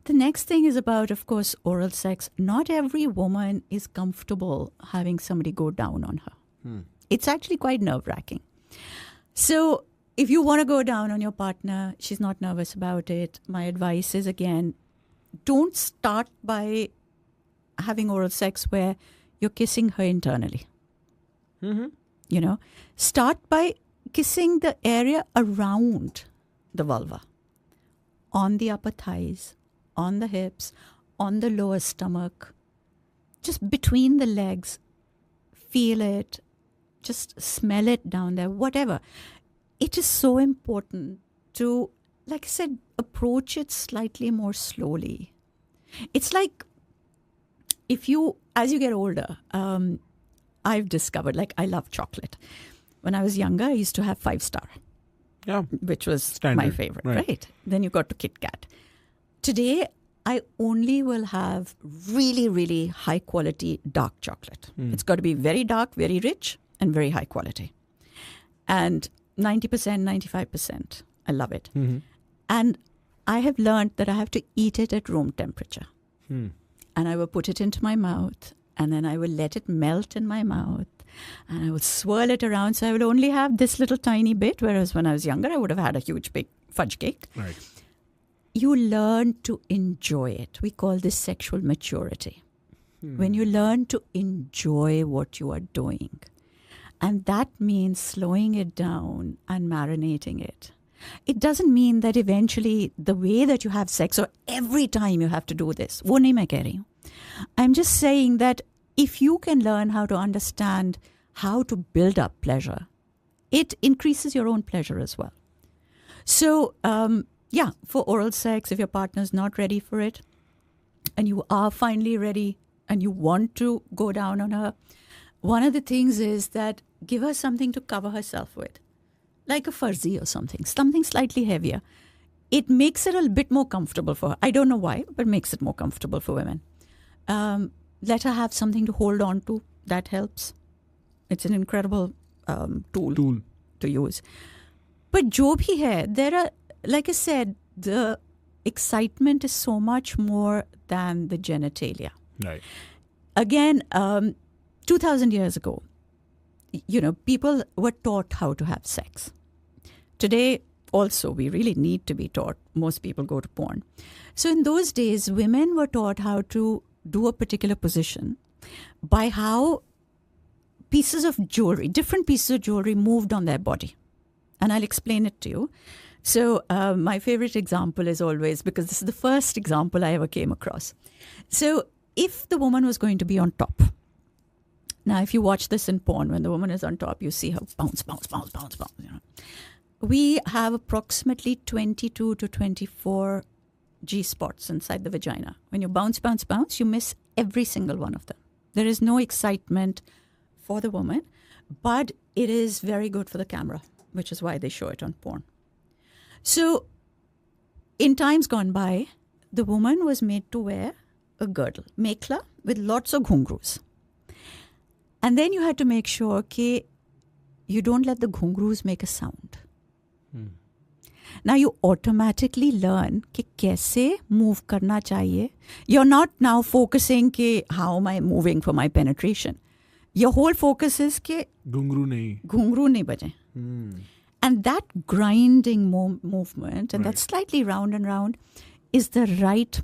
The next thing is about, of course, oral sex. Not every woman is comfortable having somebody go down on her. It's actually quite nerve-wracking. So if you want to go down on your partner, she's not nervous about it. My advice is, again, don't start by having oral sex where you're kissing her internally. You know, start by kissing the area around the vulva, on the upper thighs, on the hips, on the lower stomach, just between the legs. Feel it, just smell it down there, whatever. It is so important to, like I said, approach it slightly more slowly. It's like as you get older, I've discovered, like, I love chocolate. When I was younger, I used to have 5-star. Yeah. Which was standard, my favorite, right? Then you got to Kit Kat. Today, I only will have really, really high quality dark chocolate. It's got to be very dark, very rich, and very high quality. And 90%, 95%. I love it. And I have learned that I have to eat it at room temperature. And I will put it into my mouth, and then I will let it melt in my mouth, and I will swirl it around. So I will only have this little tiny bit, whereas when I was younger, I would have had a huge big fudge cake. Right. You learn to enjoy it. We call this sexual maturity. When you learn to enjoy what you are doing. And that means slowing it down and marinating it. It doesn't mean that eventually the way that you have sex, or every time you have to do this, wo nahi main keh rahi hu. I'm just saying that if you can learn how to understand how to build up pleasure, it increases your own pleasure as well. So, for oral sex, if your partner's not ready for it, and you are finally ready, and you want to go down on her, one of the things is that give her something to cover herself with, like a fuzzy or something slightly heavier. It makes it a bit more comfortable for her. I don't know why, but makes it more comfortable for women. Let her have something to hold on to. That helps. It's an incredible tool to use. But jo bhi hai, there are, like I said, the excitement is so much more than the genitalia. Right. Again, 2,000 years ago, people were taught how to have sex. Today, also, we really need to be taught. Most people go to porn. So in those days, women were taught how to do a particular position by how pieces of jewelry, different pieces of jewelry moved on their body. And I'll explain it to you. So my favorite example is always, because this is the first example I ever came across. So if the woman was going to be on top, now if you watch this in porn, when the woman is on top, you see her bounce, bounce, bounce, bounce, bounce. We have approximately 22 to 24 G-spots inside the vagina. When you bounce, bounce, bounce, you miss every single one of them. There is no excitement for the woman, but it is very good for the camera, which is why they show it on porn. So in times gone by, the woman was made to wear a girdle, mekla, with lots of ghungroos. And then you had to make sure that you don't let the ghungroos make a sound. Now you automatically learn कि कैसे move करना चाहिए. You're not now focusing कि how am I moving for my penetration. Your whole focus is कि घुंघरू नहीं बजे. And that grinding movement and that slightly round and round is the right